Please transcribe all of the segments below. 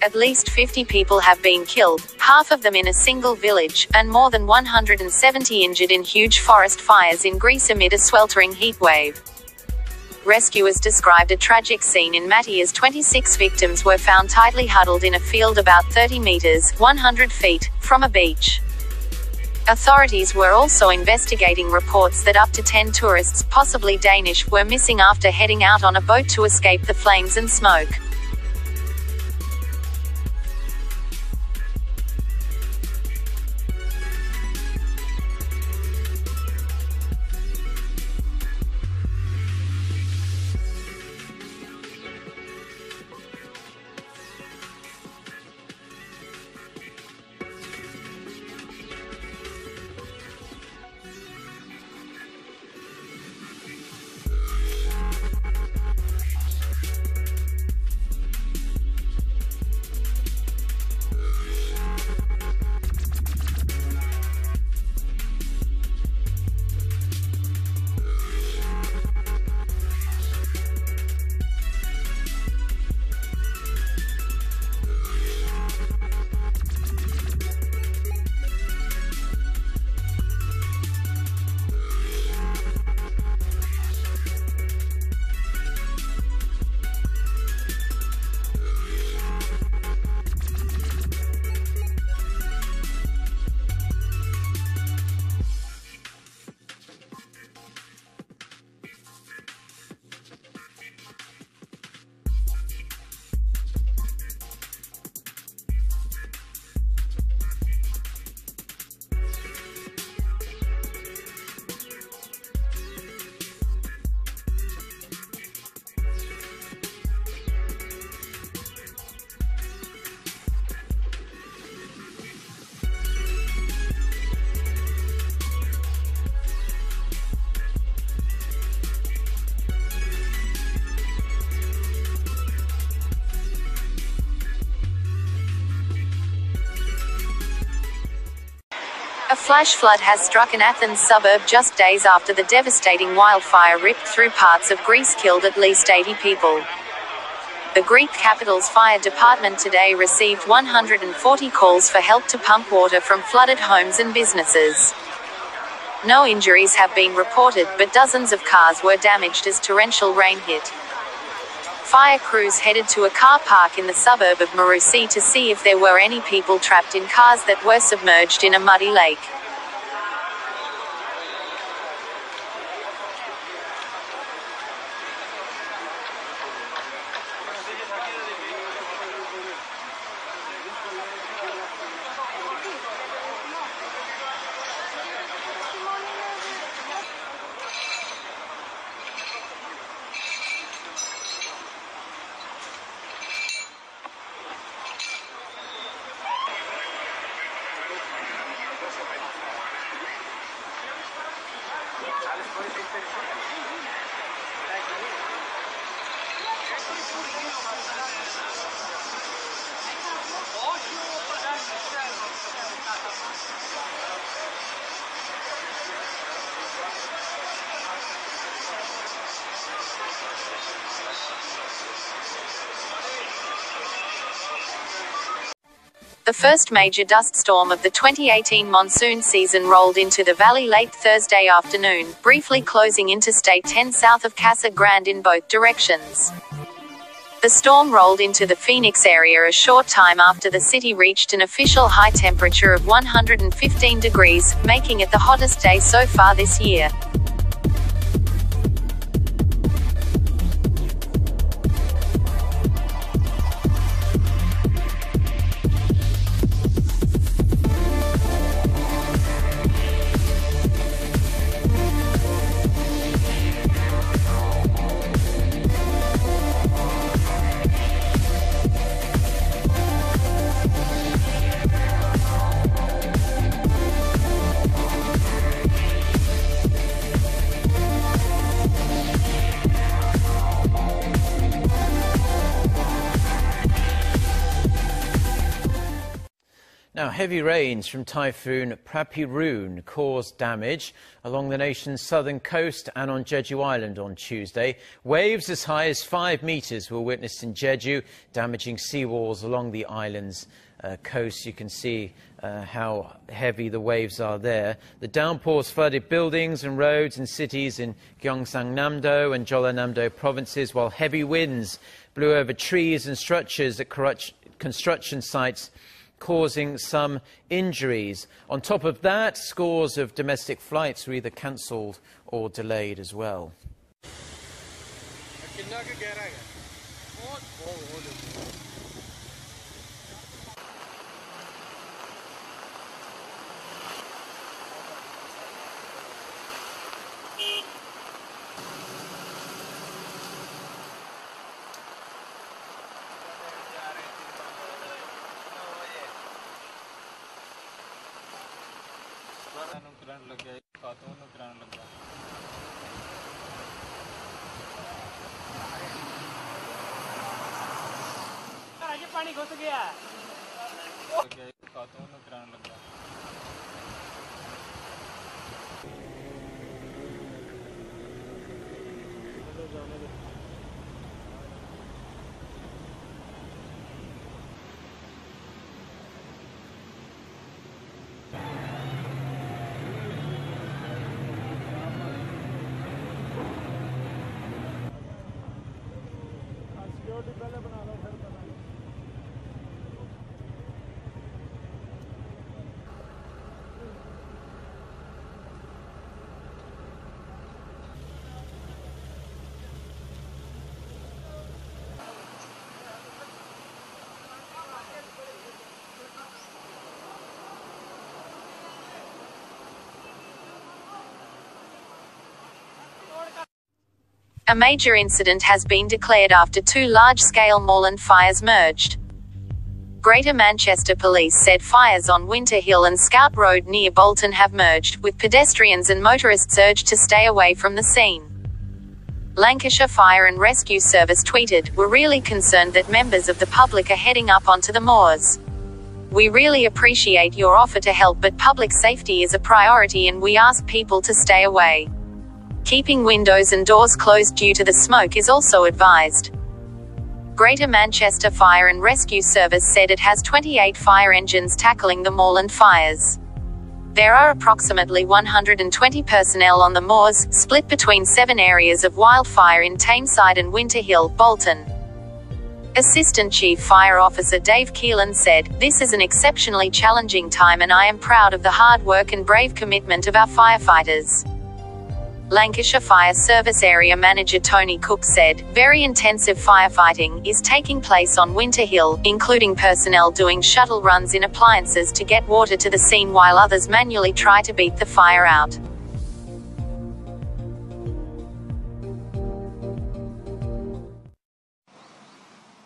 At least 50 people have been killed, half of them in a single village, and more than 170 injured in huge forest fires in Greece amid a sweltering heatwave. Rescuers described a tragic scene in Mati as 26 victims were found tightly huddled in a field about 30 meters, 100 feet, from a beach. Authorities were also investigating reports that up to 10 tourists, possibly Danish, were missing after heading out on a boat to escape the flames and smoke. A flash flood has struck an Athens suburb just days after the devastating wildfire ripped through parts of Greece, killed at least 80 people. The Greek capital's fire department today received 140 calls for help to pump water from flooded homes and businesses. No injuries have been reported, but dozens of cars were damaged as torrential rain hit. Fire crews headed to a car park in the suburb of Marousi to see if there were any people trapped in cars that were submerged in a muddy lake. The first major dust storm of the 2018 monsoon season rolled into the valley late Thursday afternoon, briefly closing Interstate 10 south of Casa Grande in both directions. The storm rolled into the Phoenix area a short time after the city reached an official high temperature of 115 degrees, making it the hottest day so far this year. Now, heavy rains from Typhoon Prapiroon caused damage along the nation's southern coast and on Jeju Island on Tuesday. Waves as high as 5 metres were witnessed in Jeju, damaging seawalls along the island's coast. You can see how heavy the waves are there. The downpours flooded buildings and roads in cities in Gyeongsang-namdo and Jeollanam-do provinces, while heavy winds blew over trees and structures at construction sites, causing some injuries. On top of that, scores of domestic flights were either cancelled or delayed as well. पानी घुस गया security पहले बना लो फिर बना लो A major incident has been declared after 2 large-scale moorland fires merged. Greater Manchester Police said fires on Winter Hill and Scout Road near Bolton have merged, with pedestrians and motorists urged to stay away from the scene. Lancashire Fire and Rescue Service tweeted, "We're really concerned that members of the public are heading up onto the moors. We really appreciate your offer to help, but public safety is a priority and we ask people to stay away. Keeping windows and doors closed due to the smoke is also advised." Greater Manchester Fire and Rescue Service said it has 28 fire engines tackling the moorland fires. There are approximately 120 personnel on the moors, split between 7 areas of wildfire in Tameside and Winter Hill, Bolton. Assistant Chief Fire Officer Dave Keelan said, "This is an exceptionally challenging time and I am proud of the hard work and brave commitment of our firefighters." Lancashire Fire Service Area Manager Tony Cook said, "Very intensive firefighting is taking place on Winter Hill, including personnel doing shuttle runs in appliances to get water to the scene while others manually try to beat the fire out."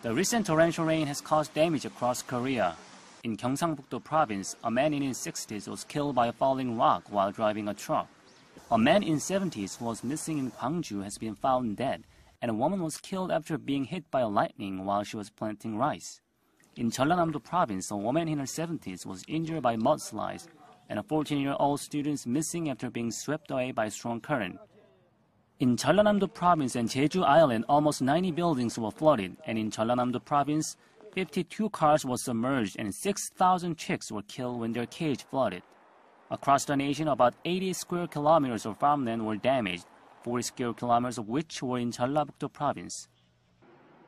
The recent torrential rain has caused damage across Korea. In Gyeongsang-buk-do province, a man in his 60s was killed by a falling rock while driving a truck. A man in 70s who was missing in Gwangju has been found dead, and a woman was killed after being hit by lightning while she was planting rice. In Jeollanam-do province, a woman in her 70s was injured by mudslides, and a 14-year-old student is missing after being swept away by a strong current. In Jeollanam-do province and Jeju Island, almost 90 buildings were flooded, and in Jeollanam-do province, 52 cars were submerged and 6,000 chicks were killed when their cage flooded. Across the nation, about 80 square kilometers of farmland were damaged, 40 square kilometers of which were in Jeollabuk-do province.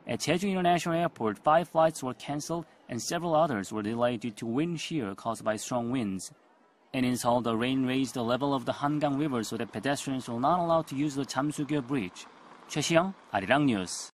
At Jeju International Airport, 5 flights were cancelled and several others were delayed due to wind shear caused by strong winds. And in Seoul, the rain raised the level of the Hangang River so that pedestrians were not allowed to use the Jamsugyo Bridge. Choi Si-young, Arirang News.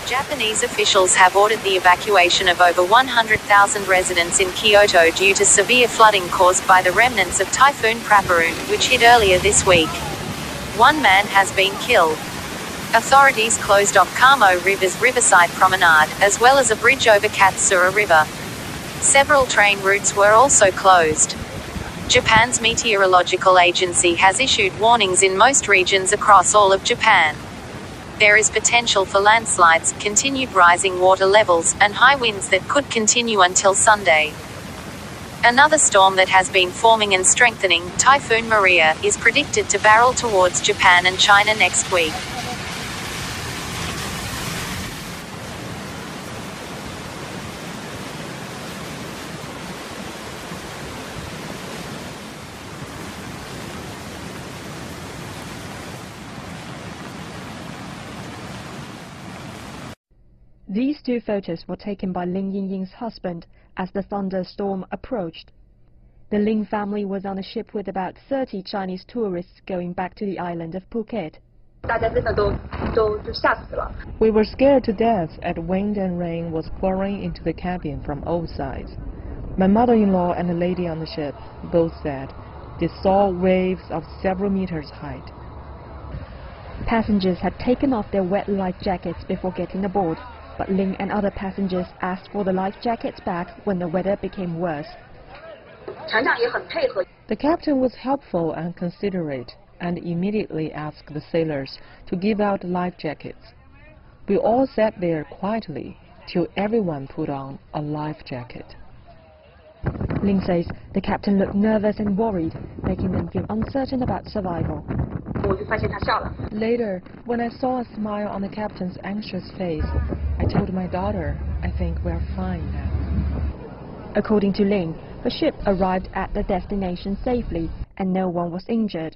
Japanese Japanese officials have ordered the evacuation of over 100,000 residents in Kyoto due to severe flooding caused by the remnants of Typhoon Praparun, which hit earlier this week. One man has been killed. Authorities closed off Kamo River's Riverside Promenade, as well as a bridge over Katsura River. Several train routes were also closed. Japan's meteorological agency has issued warnings in most regions across all of Japan. There is potential for landslides, continued rising water levels, and high winds that could continue until Sunday. Another storm that has been forming and strengthening, Typhoon Maria, is predicted to barrel towards Japan and China next week. These two photos were taken by Lin Yingying's husband as the thunderstorm approached. The Lin family was on a ship with about 30 Chinese tourists going back to the island of Phuket. We were scared to death as wind and rain was pouring into the cabin from all sides. My mother-in-law and the lady on the ship both said they saw waves of several meters height. Passengers had taken off their wet life jackets before getting aboard, but Lin and other passengers asked for the life jackets back when the weather became worse. The captain was helpful and considerate and immediately asked the sailors to give out life jackets. We all sat there quietly till everyone put on a life jacket. Lin says the captain looked nervous and worried, making them feel uncertain about survival. Later, when I saw a smile on the captain's anxious face, I told my daughter, I think we're fine now. According to Lin, the ship arrived at the destination safely and no one was injured.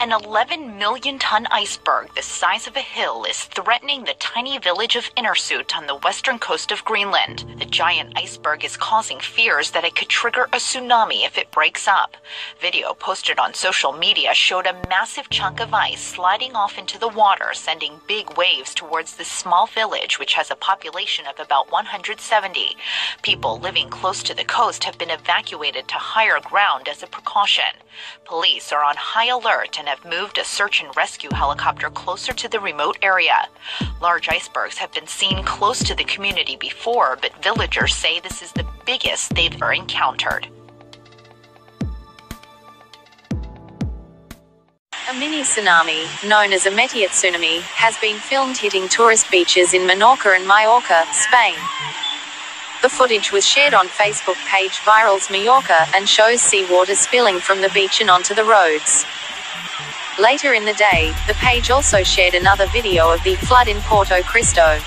An 11 million ton iceberg the size of a hill is threatening the tiny village of Innersut on the western coast of Greenland. The giant iceberg is causing fears that it could trigger a tsunami if it breaks up. Video posted on social media showed a massive chunk of ice sliding off into the water, sending big waves towards this small village, which has a population of about 170. People living close to the coast have been evacuated to higher ground as a precaution. Police are on high alert and have moved a search and rescue helicopter closer to the remote area. Large icebergs have been seen close to the community before, but villagers say this is the biggest they've ever encountered. A mini tsunami, known as a meteor-tsunami, has been filmed hitting tourist beaches in Menorca and Mallorca, Spain. The footage was shared on Facebook page Virals Mallorca and shows seawater spilling from the beach and onto the roads. Later in the day, the page also shared another video of the flood in Porto Cristo.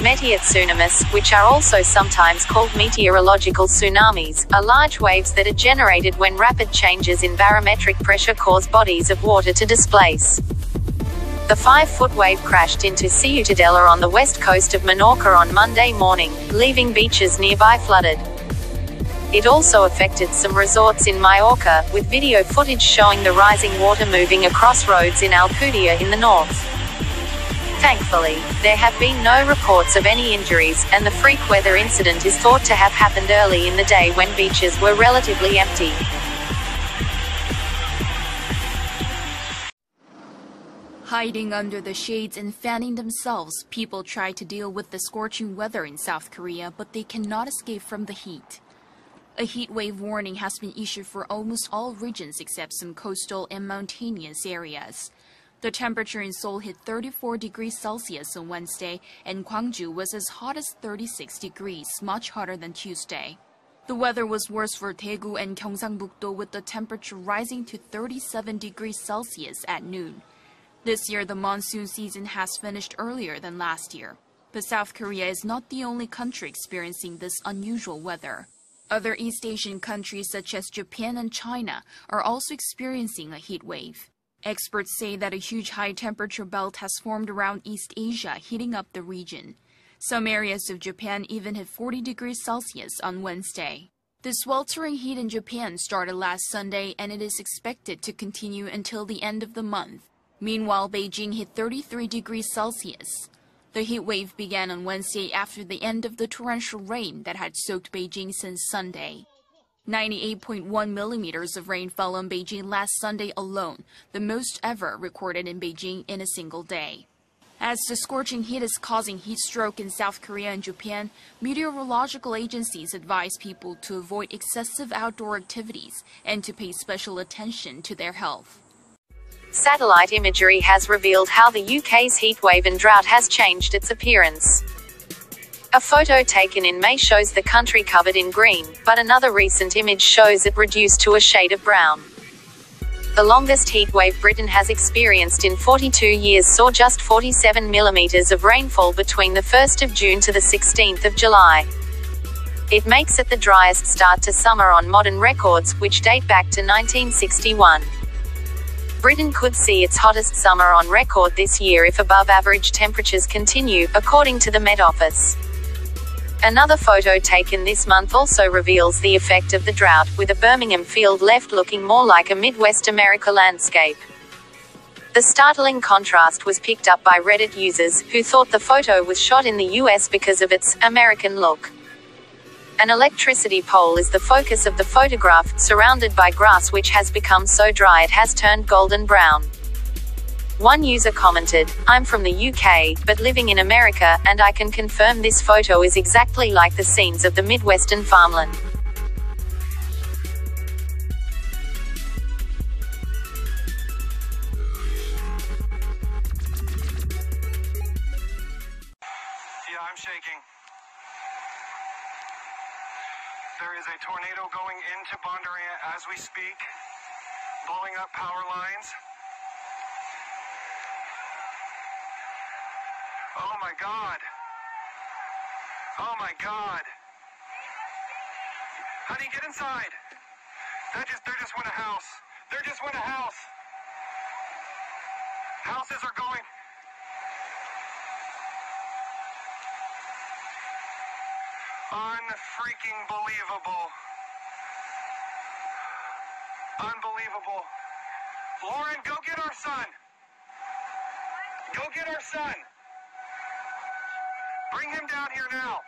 Meteor-tsunamis, which are also sometimes called meteorological tsunamis, are large waves that are generated when rapid changes in barometric pressure cause bodies of water to displace. The 5-foot wave crashed into Ciutadella on the west coast of Menorca on Monday morning, leaving beaches nearby flooded. It also affected some resorts in Majorca, with video footage showing the rising water moving across roads in Alcudia in the north. Thankfully, there have been no reports of any injuries, and the freak weather incident is thought to have happened early in the day when beaches were relatively empty. Hiding under the shades and fanning themselves, people try to deal with the scorching weather in South Korea, but they cannot escape from the heat. A heat wave warning has been issued for almost all regions except some coastal and mountainous areas. The temperature in Seoul hit 34 degrees Celsius on Wednesday, and Gwangju was as hot as 36 degrees, much hotter than Tuesday. The weather was worse for Daegu and Gyeongsangbuk-do, with the temperature rising to 37 degrees Celsius at noon. This year, the monsoon season has finished earlier than last year. But South Korea is not the only country experiencing this unusual weather. Other East Asian countries such as Japan and China are also experiencing a heat wave. Experts say that a huge high-temperature belt has formed around East Asia, heating up the region. Some areas of Japan even hit 40 degrees Celsius on Wednesday. The sweltering heat in Japan started last Sunday, and it is expected to continue until the end of the month. Meanwhile, Beijing hit 33 degrees Celsius. The heat wave began on Wednesday after the end of the torrential rain that had soaked Beijing since Sunday. 98.1 millimeters of rain fell on Beijing last Sunday alone, the most ever recorded in Beijing in a single day. As the scorching heat is causing heat stroke in South Korea and Japan, meteorological agencies advise people to avoid excessive outdoor activities and to pay special attention to their health. Satellite imagery has revealed how the UK's heatwave and drought has changed its appearance. A photo taken in May shows the country covered in green, but another recent image shows it reduced to a shade of brown. The longest heatwave Britain has experienced in 42 years saw just 47 millimeters of rainfall between the 1st of June to the 16th of July. It makes it the driest start to summer on modern records, which date back to 1961. Britain could see its hottest summer on record this year if above-average temperatures continue, according to the Met Office. Another photo taken this month also reveals the effect of the drought, with a Birmingham field left looking more like a Midwest America landscape. The startling contrast was picked up by Reddit users, who thought the photo was shot in the US because of its American look. An electricity pole is the focus of the photograph, surrounded by grass which has become so dry it has turned golden brown. One user commented, "I'm from the UK, but living in America, and I can confirm this photo is exactly like the scenes of the Midwestern farmland." Yeah, I'm shaking. There is a tornado going into Bondurant as we speak, blowing up power lines. Oh my God. Oh my God. Honey, get inside. There just went a house. There just went a house. Houses are going. Unfreaking believable. Unbelievable. Lauren, go get our son. Go get our son. Bring him down here now.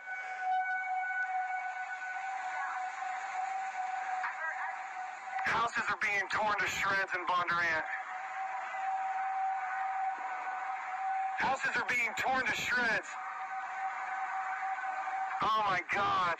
Houses are being torn to shreds in Bondurant. Houses are being torn to shreds. Oh my God.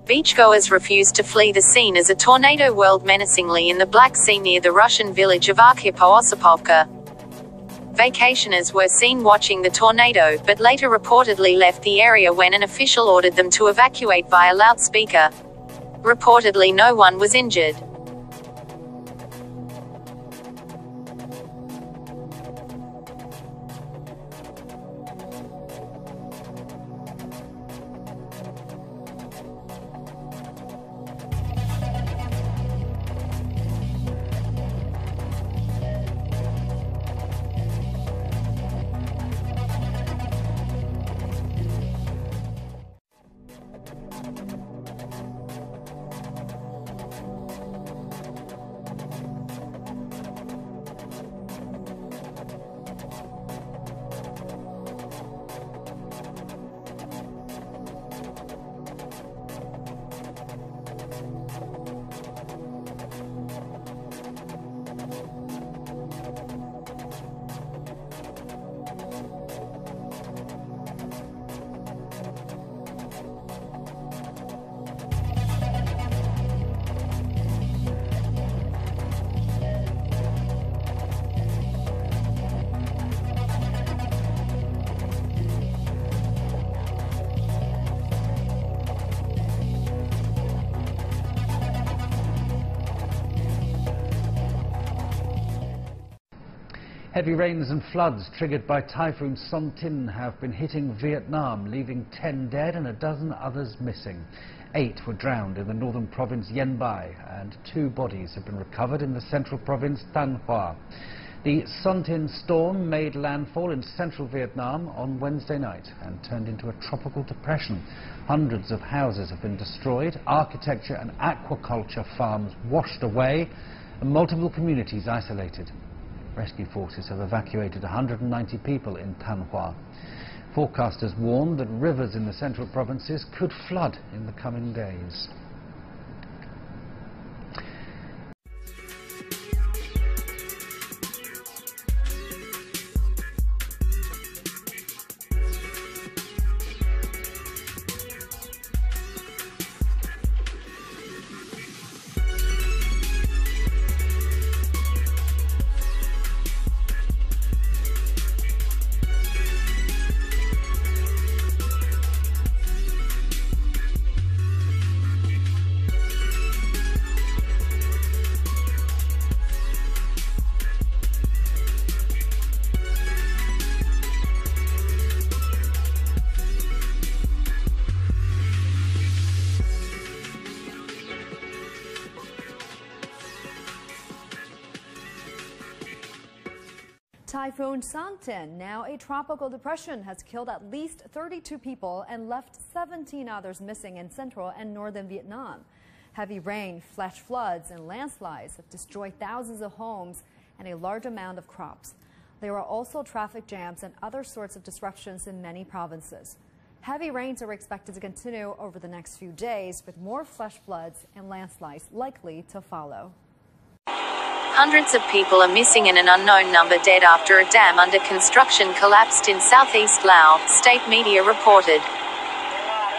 Beachgoers refused to flee the scene as a tornado whirled menacingly in the Black Sea near the Russian village of Arkhipoosopovka. Vacationers were seen watching the tornado, but later reportedly left the area when an official ordered them to evacuate via loudspeaker. Reportedly no one was injured. Heavy rains and floods triggered by Typhoon Son-Tin have been hitting Vietnam, leaving 10 dead and a dozen others missing. 8 were drowned in the northern province Yen Bai, and 2 bodies have been recovered in the central province Thanh Hoa. The Son-Tin storm made landfall in central Vietnam on Wednesday night and turned into a tropical depression. Hundreds of houses have been destroyed, architecture and aquaculture farms washed away, and multiple communities isolated. Rescue forces have evacuated 190 people in Thanh Hoa. Forecasters warned that rivers in the central provinces could flood in the coming days. Typhoon Son-Tin, now a tropical depression, has killed at least 32 people and left 17 others missing in central and northern Vietnam. Heavy rain, flash floods, and landslides have destroyed thousands of homes and a large amount of crops. There are also traffic jams and other sorts of disruptions in many provinces. Heavy rains are expected to continue over the next few days, with more flash floods and landslides likely to follow. Hundreds of people are missing and an unknown number dead after a dam under construction collapsed in southeast Laos, state media reported.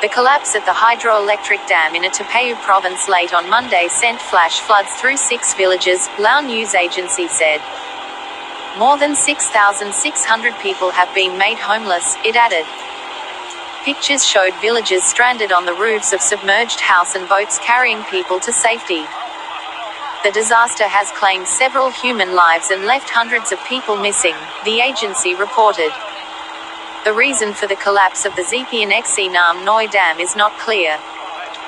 The collapse at the hydroelectric dam in Attapeu province late on Monday sent flash floods through 6 villages, Lao news agency said. More than 6,600 people have been made homeless, it added. Pictures showed villagers stranded on the roofs of submerged house and boats carrying people to safety. The disaster has claimed several human lives and left hundreds of people missing, the agency reported. The reason for the collapse of the Zepian Xe Nam Noi Dam is not clear.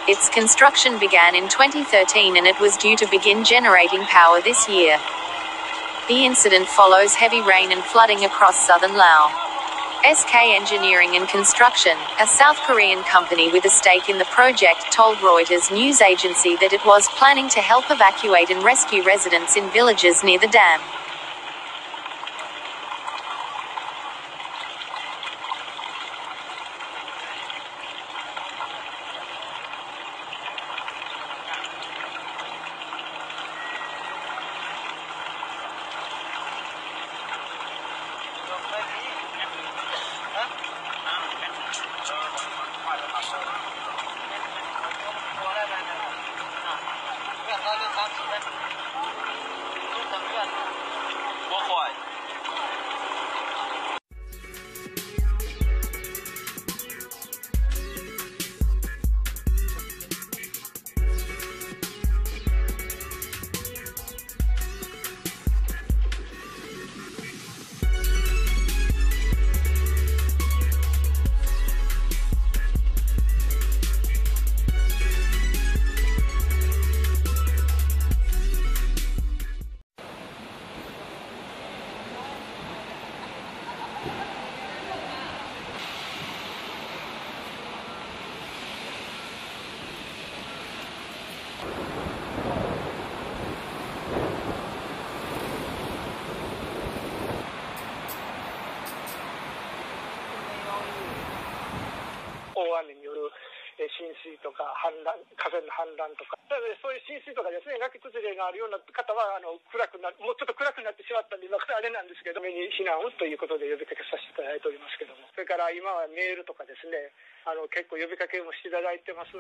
Its construction began in 2013 and it was due to begin generating power this year. The incident follows heavy rain and flooding across southern Laos. SK Engineering and Construction, a South Korean company with a stake in the project, told Reuters news agency that it was planning to help evacuate and rescue residents in villages near the dam. 浸水とか氾濫、河川の氾濫とか、そういう浸水とかですね、崖崩れがあるような方はもうちょっと暗くなってしまったんで、今からあれなんですけど、目に避難をということで呼びかけさせていただいておりますけども、それから今はメールとかですね、結構呼びかけもしていただいてます。